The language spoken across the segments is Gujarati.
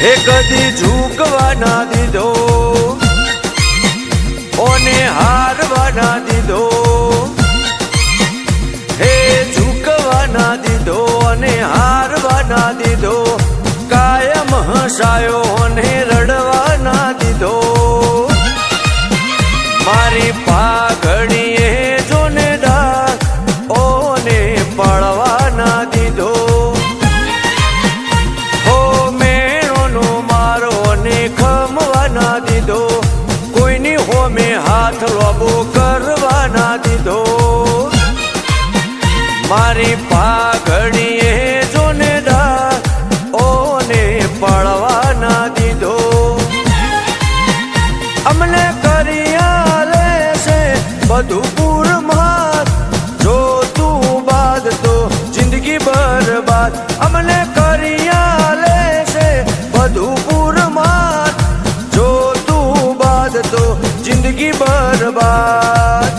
એ કદી ઝૂકવા ના દીધો ઓને હારવા ના દીધો હે ઝૂકવા ના દીધો અને હારવા ના દીધો કાયમ હસાયો અને રડવા ના દીધો મારી પાઘડીએ જોને ડાક ઓને પડવા ના દીધો હો મેણોનો મારો ને ખમવા ના દીધો કોઈની હોમે હાથ લોબો કરવા ના દીધો મારી પાઘડીએ જોને ડાક ઓને પડવા ના દીધો અમને કર્યા લેશે બધું પૂરમાં જો તું બાદ તો જિંદગી બરબાદ અમને કર્યા લેશે બધું પૂરમાં જો તું બાદ તો જિંદગી બરબાદ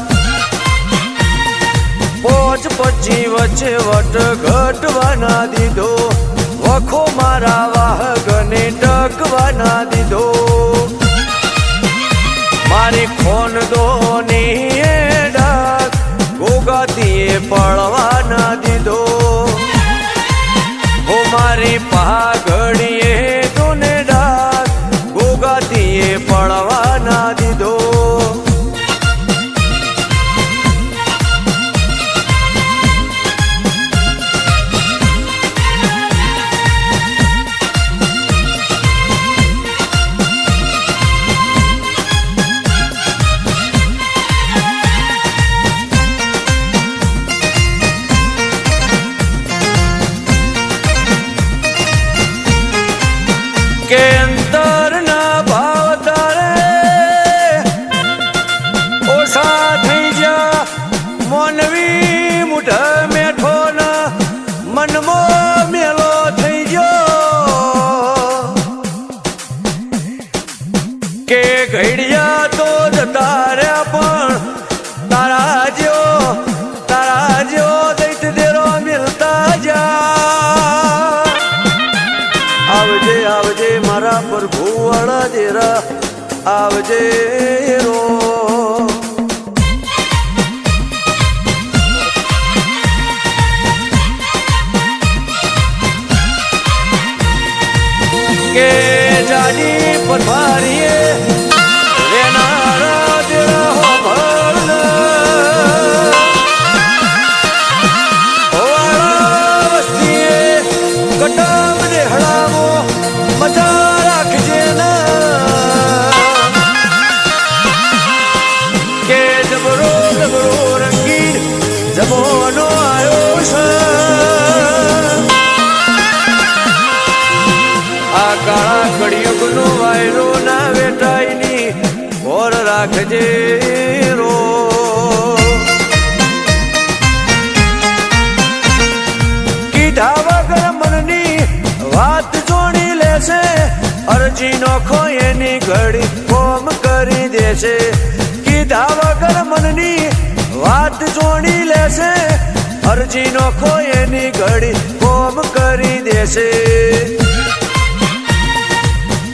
પોચ પછી વચ્ચે વટ ઘટવા ના દીધો વખો મારા વાહગને ટકવા ના દીધો મારી ખોન દોની ડાક ગોગાતીએ પડવા ના દીધો હો મારી પાઘડીએ તોને ડાક ગોગાતીએ પડવા ના દીધો કે અંતરના ભાવ તારે ઓછા થઈ જા મોનવી મુઠ મેઠો ના મનમો મેલો થઈ ગયો કે ઘડિયા તો જતા રહ્યા પણ તારા જો દૈત દેરો મિલતા જા આવજે આવજે મારા પ્રભુ વાળા દેરા આવજે રો કે જાની પથારીએ લેનારા દેરા હો ભળ વાળા વસ્તીએ કટામ દેહડામો મજા રાખજે ના કે જબરો રંગીન જમોનો આવ્યો છે આ કાળા કળિયુગનો વાયરો ના વેટાઈની ઓર રાખજે રો કીધા વગર મનની વાત જોડી લેશે અરજી નોખો એની ઘડી કોમ કરી દેશે કીધા વગર મનની વાત જોડી લેશે અરજી નોખો એની ઘડી કોમ કરી દેશે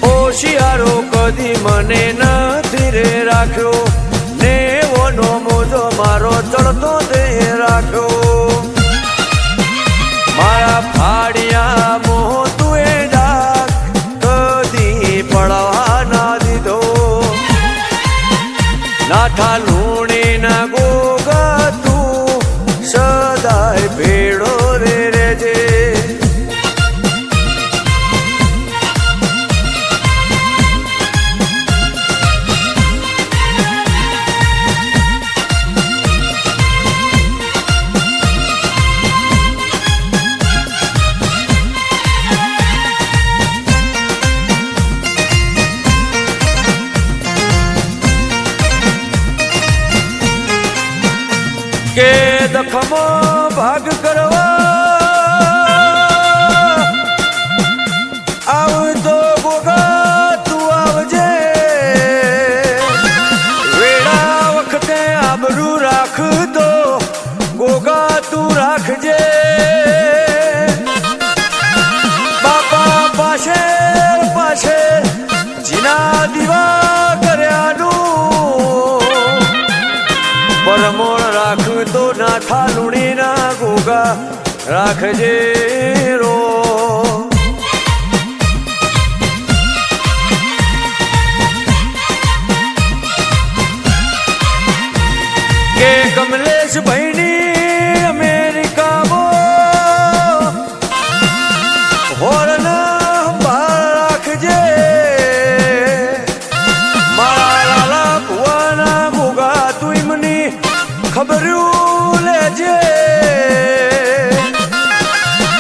હોશિયારો કદી મને નથી રે રાખ્યો ને ઓનો મોજો મારો ચડતો દે રાખ્યો મારા ફાડિયા મોહ તું ડાક કદી પડવા ના દીધો નાઠા લૂણી ના ગોગા તું સદાય ભેડો રે રેજે કે દખમો ભાગ કરવા આવતો ગોગા તું આવજે વેળા વખતે આબરૂ રાખતો ગોગા તું રાખજે બાપા પાસે લુણીના ગોગા રાખજે રો કે કમલેશ ભાઈની અમેરિકામાં હોરના બાર રાખજે મારા લાલા ભુવાના ગોગા તું મની ખબર્યું લેજે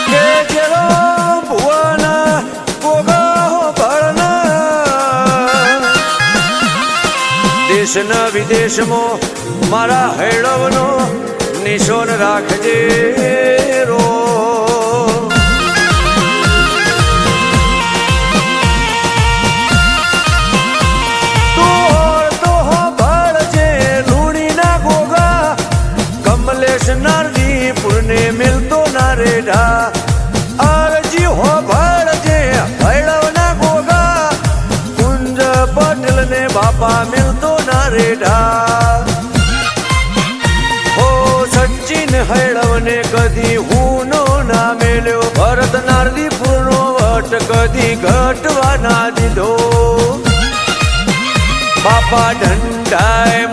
કે જેલો ભુવાના ગોગા હો ભળના દેશના વિદેશમાં મારા હૈળવનો નિશોન રાખજે રો તો ભળજે લુણીના ગોગા કમલેશ નારદી પુરને મિલતો ના રેઢા અરજી હો ભળજે હૈળવના ગોગા કુંજ પટેલ ને બાપા મિલતો ના રેઢા સચિન હૈળવને કદી હું નો ના મેલ્યો ભરત નારદીપુરનો વટ કદી ઘટવા ના દીધો બાપા ઢંઢાય